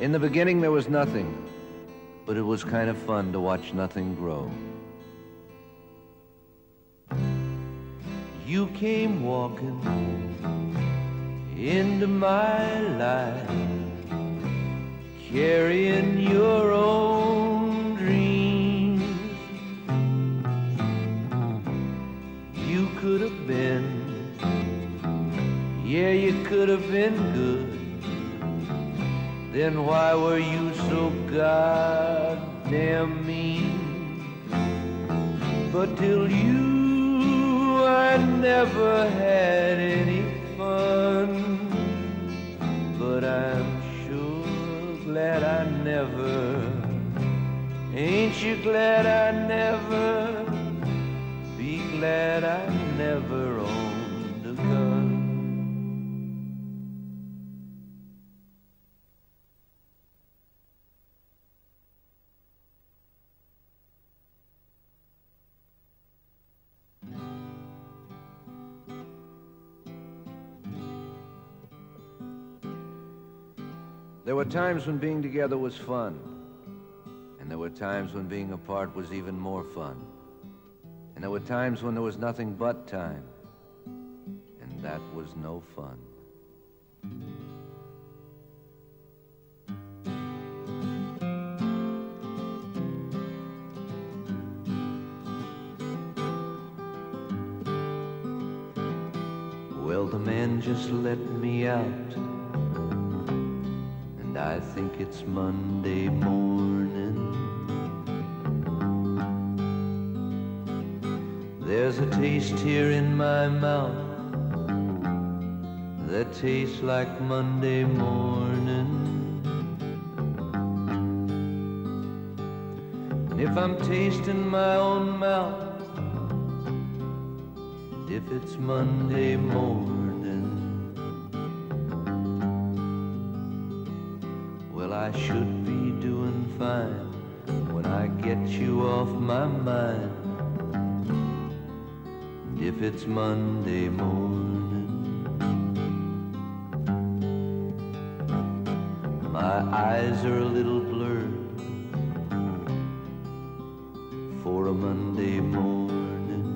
In the beginning there was nothing, but it was kind of fun to watch nothing grow. You came walking into my life, carrying your own dreams. You could have been, yeah, you could have been good. Then why were you so goddamn mean? But till you, I never had any fun. But I'm sure glad I never, ain't you glad I never, be glad I never owned a gun. There were times when being together was fun, and there were times when being apart was even more fun, and there were times when there was nothing but time, and that was no fun. Well, the man just let me out, I think it's Monday morning. There's a taste here in my mouth that tastes like Monday morning. And if I'm tasting my own mouth, if it's Monday morning, I should be doing fine when I get you off my mind. And if it's Monday morning, my eyes are a little blurred for a Monday morning.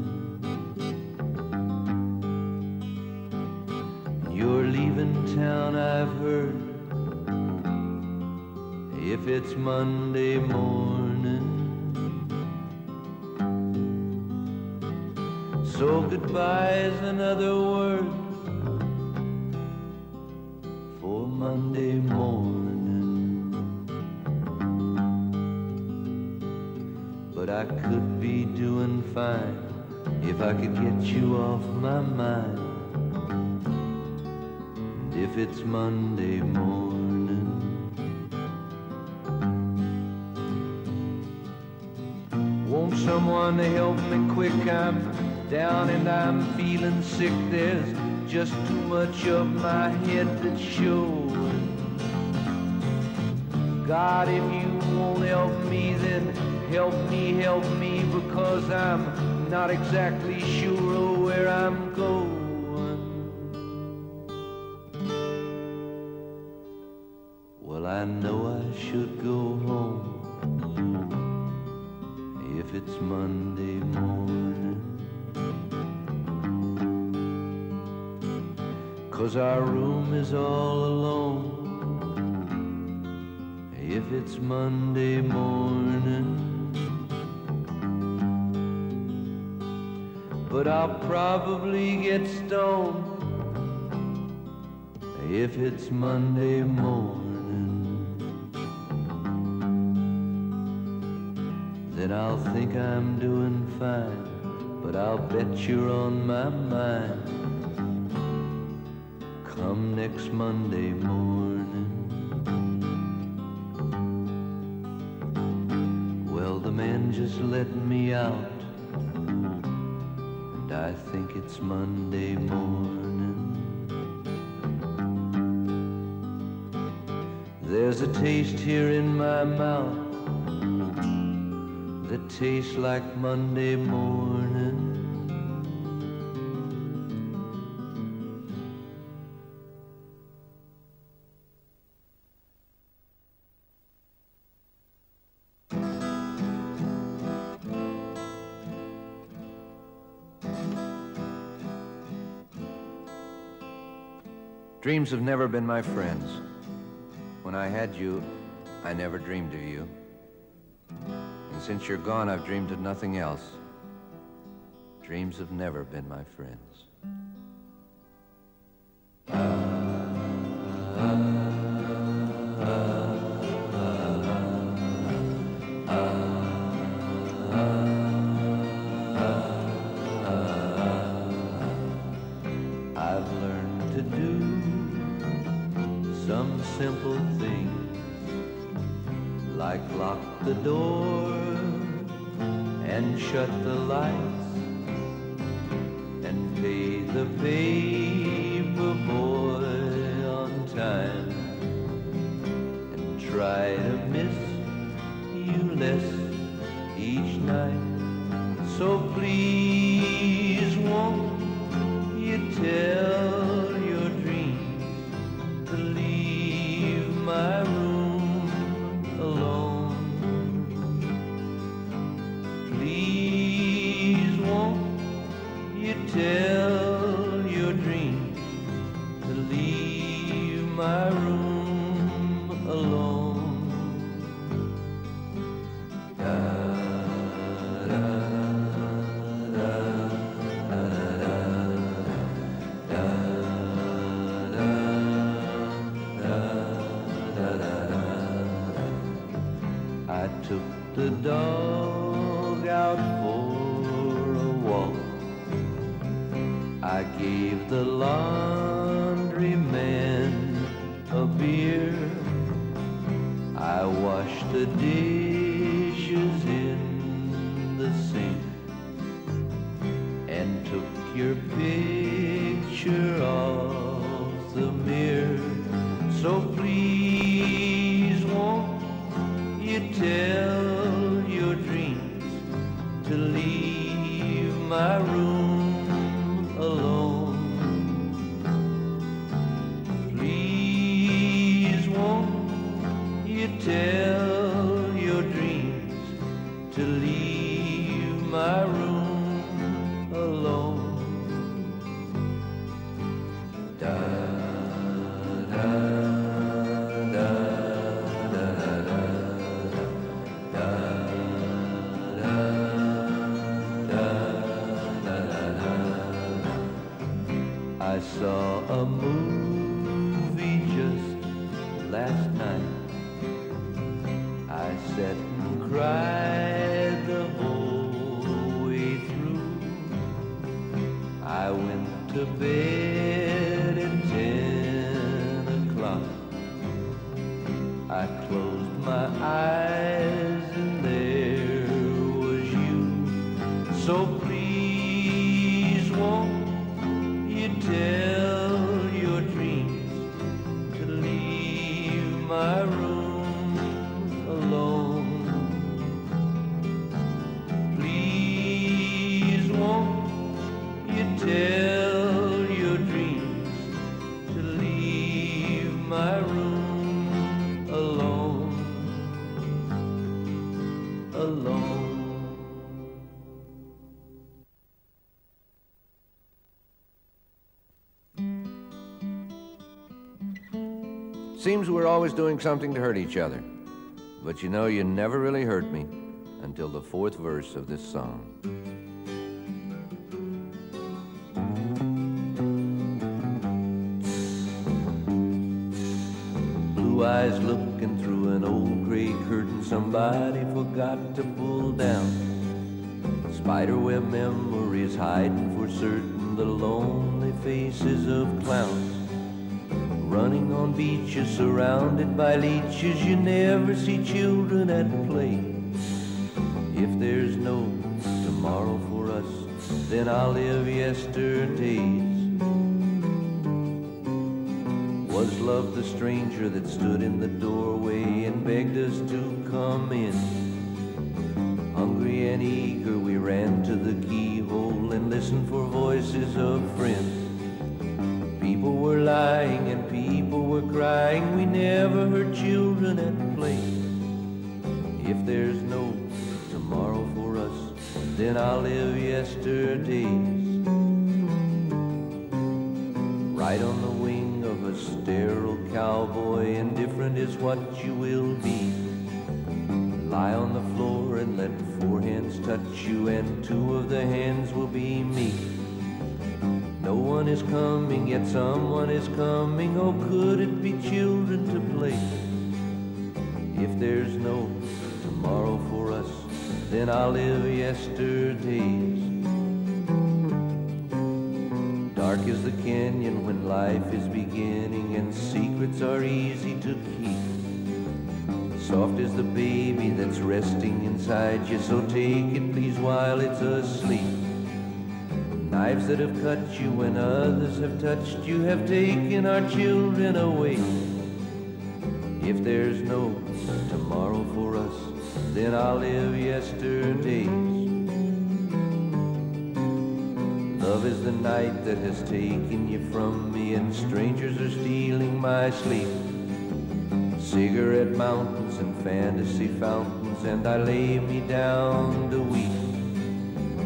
You're leaving town, I've heard. If it's Monday morning, so goodbye is another word for Monday morning. But I could be doing fine if I could get you off my mind. And if it's Monday morning, someone to help me quick, I'm down and I'm feeling sick. There's just too much of my head that's showing. God, if you won't help me, then help me, because I'm not exactly sure of where I'm going. Well, I know I should go home if it's Monday morning, 'cause our room is all alone if it's Monday morning. But I'll probably get stoned if it's Monday morning. Then I'll think I'm doing fine, but I'll bet you're on my mind come next Monday morning. Well, the man just let me out, and I think it's Monday morning. There's a taste here in my mouth that tastes like Monday morning. Dreams have never been my friends. When I had you, I never dreamed of you. And since you're gone, I've dreamed of nothing else. Dreams have never been my friends. I've learned to do some simple things, like lock the door and shut the lights and pay the paper boy on time, and try to miss you less each night. So please won't you tell your dreams to leave my room alone? Please won't you tell your dreams to leave my room alone? I took the dog out for a walk. I gave the laundryman a beer. I washed the dishes in the sink and took your picture off the mirror. So please won't you tell your dreams to leave my room alone? Please won't you tell your dreams to leave my room alone? Da, da, da, da, da, da, I saw a movie just last night. I sat and cried the whole way through. I went to bed at 10 o'clock. I closed my eyes and there was you. So please won't you tell your dreams to leave my room alone? Please won't you tell your dreams to leave my room alone, alone. Seems we're always doing something to hurt each other. But you know, you never really hurt me until the fourth verse of this song. Blue eyes looking through an old gray curtain somebody forgot to pull down. Spiderweb memories hiding for certain the lonely faces of clowns. Running on beaches surrounded by leeches, you never see children at play. If there's no tomorrow for us, then I'll live yesterdays. Was love the stranger that stood in the doorway and begged us to come in? Hungry and eager we ran to the keyhole and listened for voices of friends. People were lying and people were crying. We never heard children at play. If there's no tomorrow for us, then I'll live yesterdays. Right on the wing of a a sterile cowboy, indifferent is what you will be. Lie on the floor and let 4 hands touch you, and 2 of the hands will be me. No one is coming, yet someone is coming. Oh, could it be children to play? If there's no tomorrow for us, then I'll live yesterdays. Dark is the canyon when life is beginning, and secrets are easy to keep. Soft is the baby that's resting inside you, so take it please while it's asleep. Knives that have cut you when others have touched you have taken our children away. If there's no tomorrow for us, then I'll live yesterdays. Love is the night that has taken you from me, and strangers are stealing my sleep. Cigarette mountains and fantasy fountains, and I lay me down to weep.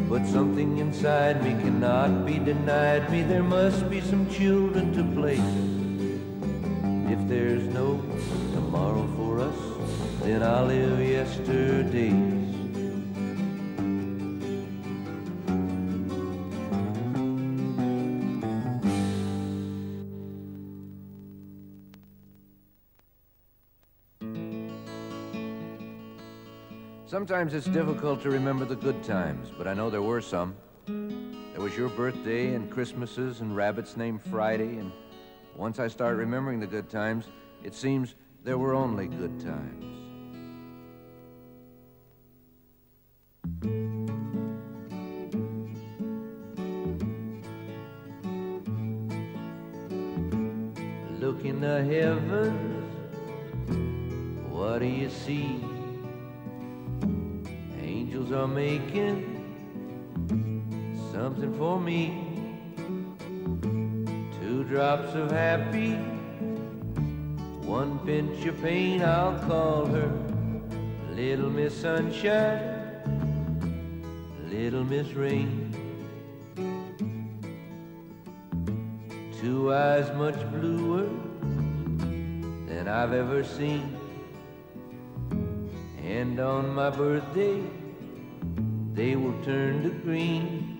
But something inside me cannot be denied me. There must be some children to play. If there's no tomorrow for us, then I'll live yesterdays. Sometimes it's difficult to remember the good times, but I know there were some. There was your birthday and Christmases and rabbits named Friday, and once I start remembering the good times, it seems there were only good times. Look in the heavens, what do you see? Angels are making something for me. 2 drops of happy, 1 pinch of pain. I'll call her Little Miss Sunshine, Little Miss Rain. 2 eyes much bluer than I've ever seen, and on my birthday they will turn to green.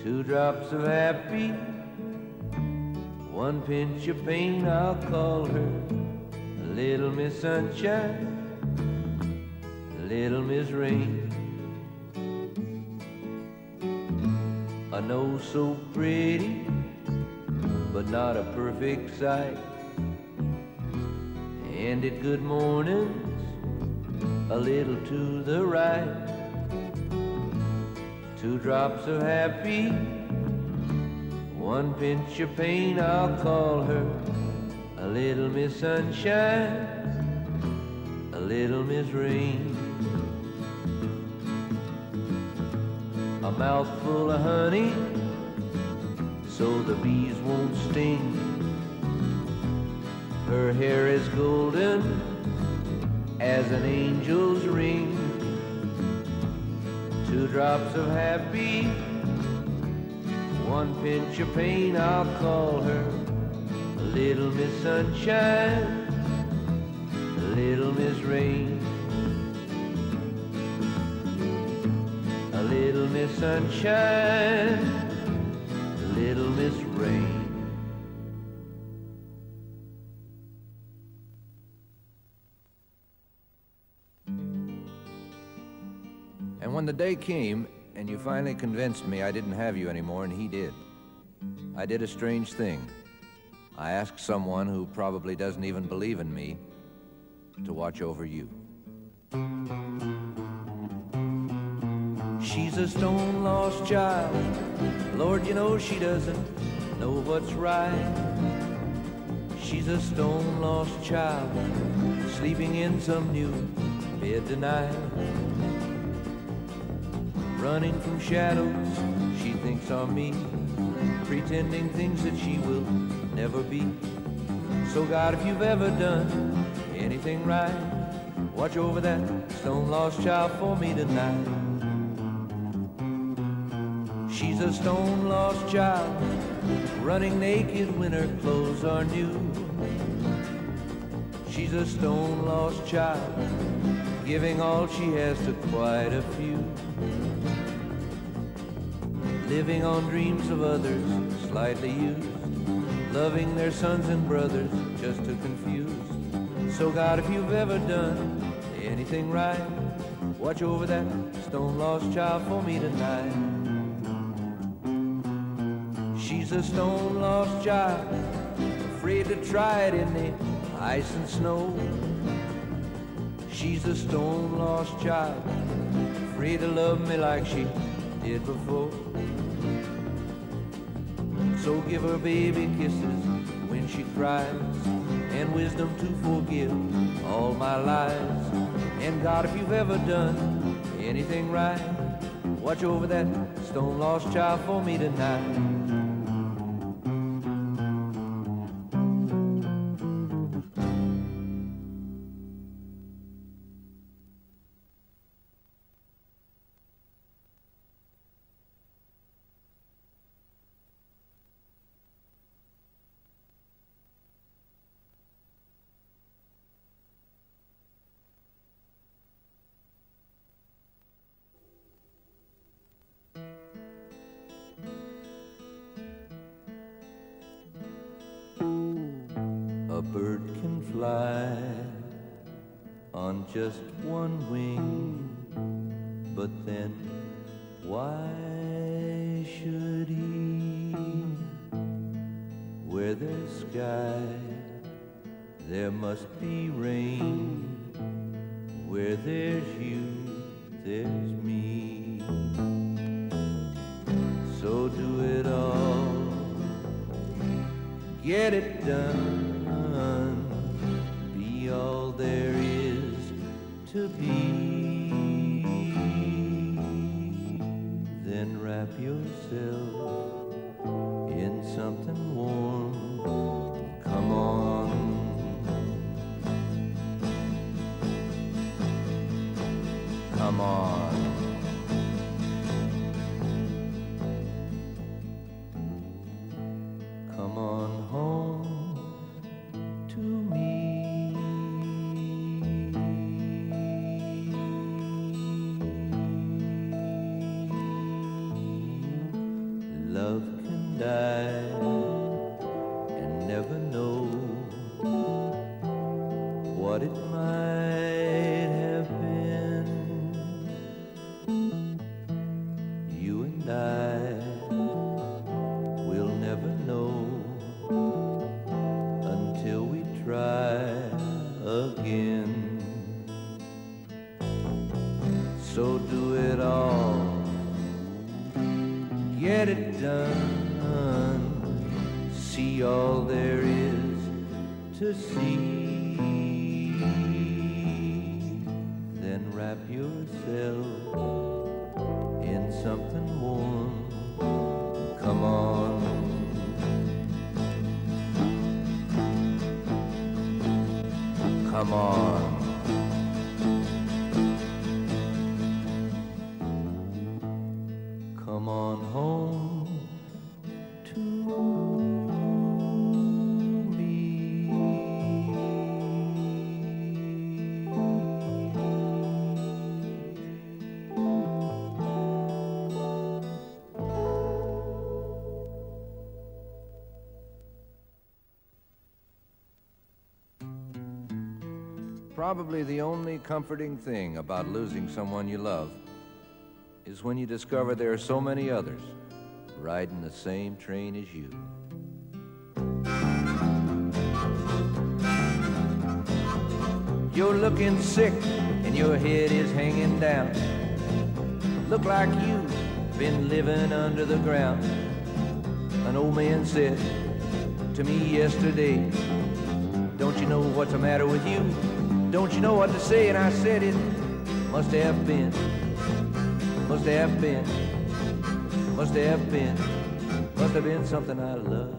2 drops of happy, 1 pinch of pain. I'll call her Little Miss Sunshine, Little Miss Rain. A nose so pretty, but not a perfect sight, and at good mornings a little to the right. 2 drops of happy, 1 pinch of pain. I'll call her a Little Miss Sunshine, a Little Miss Rain. A mouthful of honey so the bees won't sting. Her hair is golden as an angel's ring. 2 drops of happy, 1 pinch of pain. I'll call her a Little Miss Sunshine, a Little Miss Rain. A Little Miss Sunshine, a Little Miss Rain. And when the day came and you finally convinced me I didn't have you anymore, and he did, I did a strange thing. I asked someone who probably doesn't even believe in me to watch over you. She's a stone-lost child. Lord, you know she doesn't know what's right. She's a stone-lost child, sleeping in some new bed tonight. Running from shadows she thinks are me, pretending things that she will never be. So God, if you've ever done anything right, watch over that stone-lost child for me tonight. She's a stone-lost child, running naked when her clothes are new. She's a stone-lost child, giving all she has to quite a few. Living on dreams of others, slightly used, loving their sons and brothers just to confuse. So God, if you've ever done anything right, watch over that stone-lost child for me tonight. She's a stone-lost child, afraid to try it in the ice and snow. She's a stone-lost child, afraid to love me like she did before. So give her baby kisses when she cries, and wisdom to forgive all my lies. And God, if you've ever done anything right, watch over that stone-lost child for me tonight. A bird can fly on just one wing, but then why should he? Where there's sky, there must be rain. Where there's you, there's me. So do it all, get it done, be all there is to be. Then wrap yourself in something warm, come on. Come on. Come on home to me. Love can die and never know what it might have been. You and I will never know until we try again. So do it all, get it done, see all there is to see. Then wrap yourself in something warm, come on. Come on. Come on home to me. Probably the only comforting thing about losing someone you love is when you discover there are so many others riding the same train as you. You're looking sick and your head is hanging down. Look like you've been living under the ground. An old man said to me yesterday, don't you know what's the matter with you? Don't you know what to say? And I said it must have been, must have been, must have been, must have been something I love.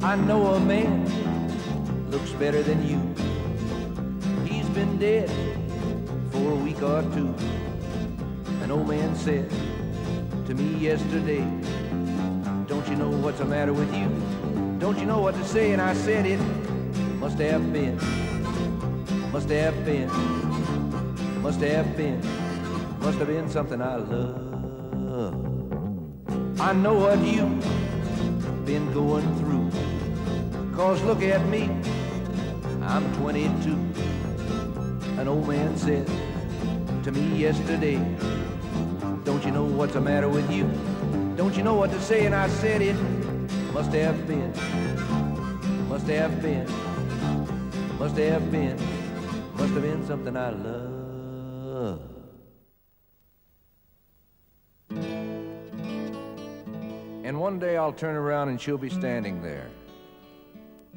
I know a man looks better than you. He's been dead for a week or two. An old man said to me yesterday, don't what's the matter with you? Don't you know what to say? And I said it must have been, must have been, must have been, must have been something I love. I know what you've been going through, 'cause look at me, I'm 22. An old man said to me yesterday, don't you know what's the matter with you? Don't you know what to say? And I said it must have been, must have been, must have been, must have been something I love. And one day I'll turn around and she'll be standing there,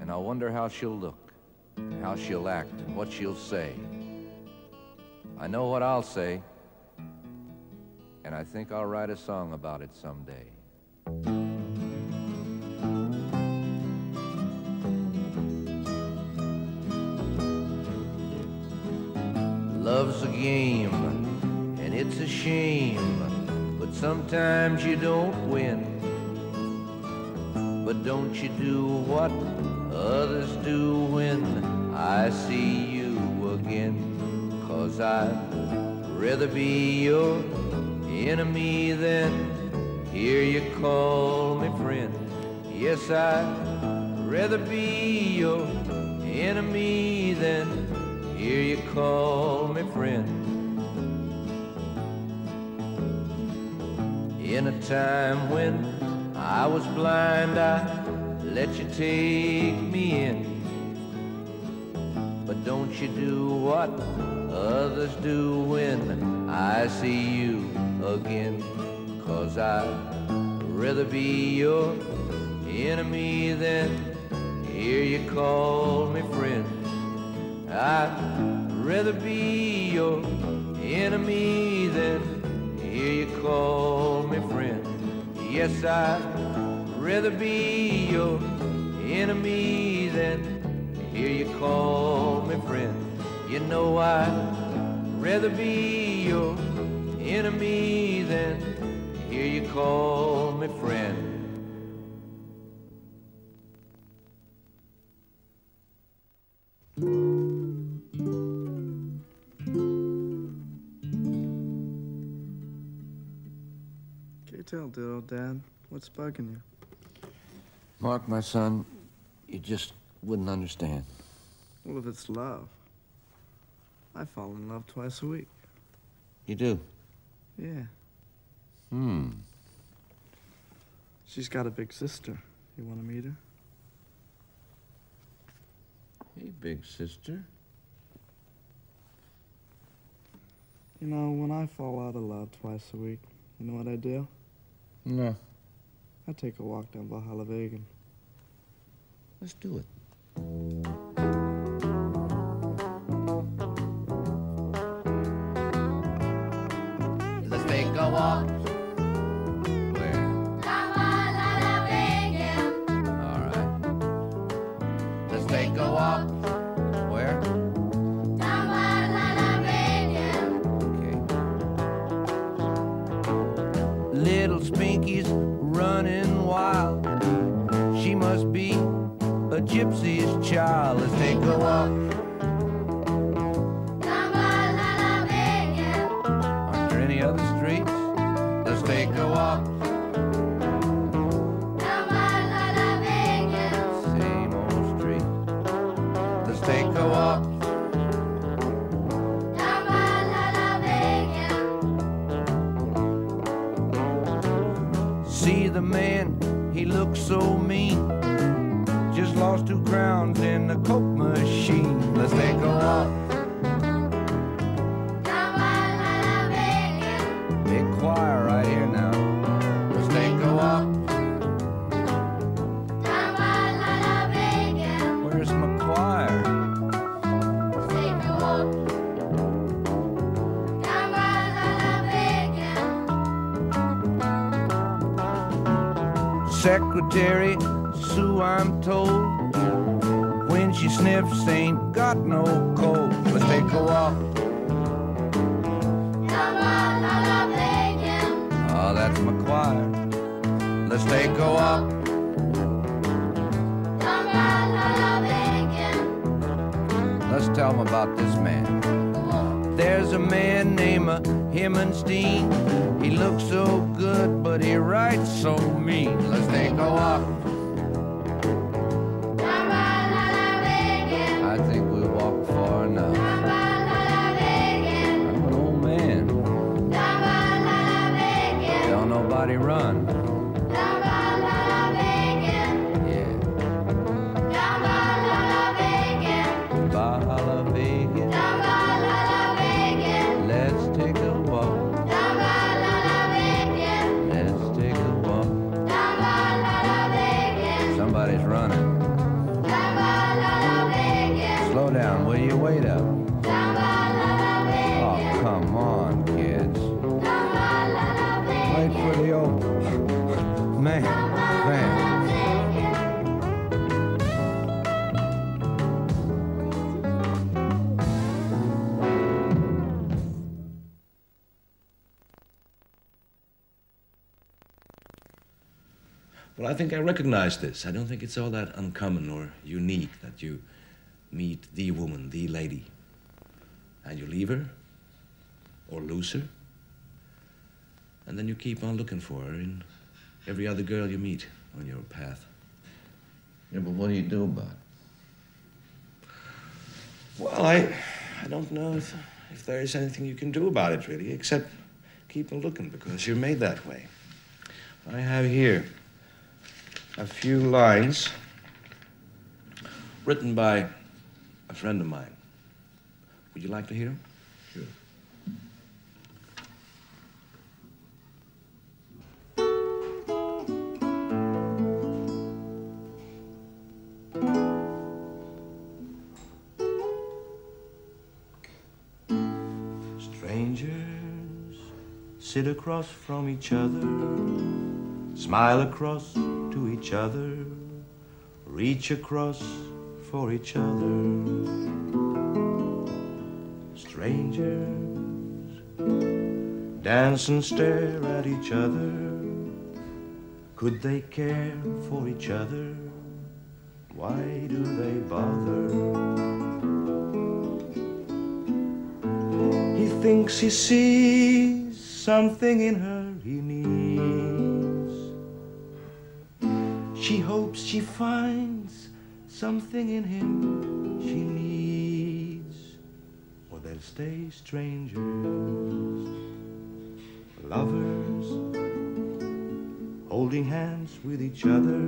and I'll wonder how she'll look, and how she'll act, and what she'll say. I know what I'll say, and I think I'll write a song about it someday. Love's a game, and it's a shame, but sometimes you don't win. But don't you do what others do when I see you again, 'cause I'd rather be your enemy than hear you call me friend. Yes, I'd rather be your enemy than hear you call me friend. In a time when I was blind, I let you take me in. But don't you do what others do when I see you again, 'cause I'd rather be your enemy than hear you call me friend. I'd rather be your enemy than hear you call me friend. Yes, I'd rather be your enemy than hear you call me friend. You know I'd rather be your enemy than hear you call me friend. Tell, dear old Dad, what's bugging you? Mark, my son, you just wouldn't understand. Well, if it's love, I fall in love twice a week. You do? Yeah. She's got a big sister. You want to meet her? Hey, big sister. You know, when I fall out of love twice a week, you know what I do? No. I take a walk down by Hazlewood. Let's do it. Let's take a walk. Where? Down by Hazlewood. All right. Let's take a walk. Where? Down by Hazlewood. Okay. Little Spinky's running wild. She must be a gypsy's child. Let's take a walk. Down by Hazlewood. Aren't there any other streets? Let's take a walk. Down by Hazlewood. Same old street. Let's take a walk. Down by Hazlewood. See the man, he looks so mean. Just lost 2 crowns in the Coke machine. Let's take a walk. Down by Hazlewood. Big choir right here now. Let's take a walk. Down by Hazlewood. Where's my choir? Let's take a walk. Down by Hazlewood. Secretary Sue, I'm told, when she sniffs ain't got no cold. Let's take a walk. Down by Hazlewood. Oh, that's my choir. Let's take a walk. Let's tell them about this man. There's a man named Himmenstein. He looks so good, but he writes so mean. Let's take a walk. I think we walked far enough. I'm an old man. Don't nobody run. Somebody's running. Slow down, will you? Wait up. Oh, come on, kids. Wait for the old man. Well, I think I recognize this. I don't think it's all that uncommon or unique that you meet the woman, the lady, and you leave her or lose her, and then you keep on looking for her in every other girl you meet on your path. Yeah, but what do you do about it? Well, I don't know if there is anything you can do about it, really, except keep on looking, because you're made that way. I have here a few lines written by a friend of mine. Would you like to hear them? Sure. Strangers sit across from each other, smile across to each other, reach across for each other. Strangers dance and stare at each other. Could they care for each other? Why do they bother? He thinks he sees something in her he needs. She hopes she finds something in him she needs, or they'll stay strangers, lovers, holding hands with each other,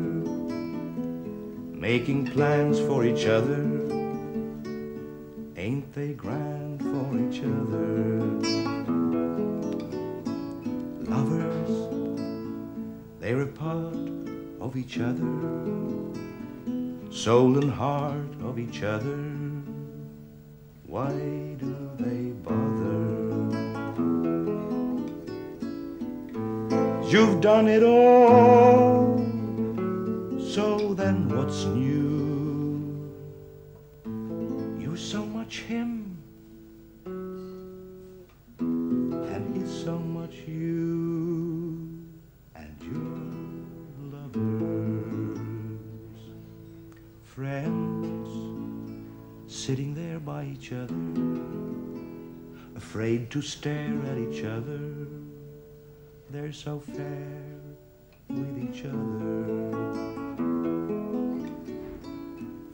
making plans for each other. Ain't they grand for each other? Lovers, they're a part of each other, soul and heart of each other. Why do they bother? You've done it all, so then what's new? You're so much him, and he's so much you, and you're lovers. Friends sitting there by each other, afraid to stare at each other. They're so fair with each other.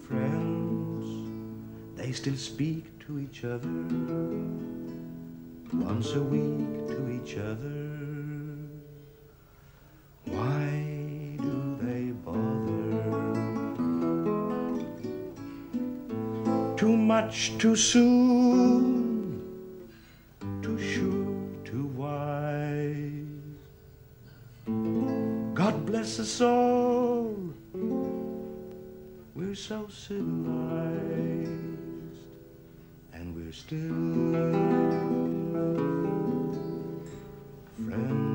Friends, they still speak to each other, once a week to each other. Why do they bother? Too much too soon, too sure, too wise. God bless us all, we're so civilized, and we're still friends.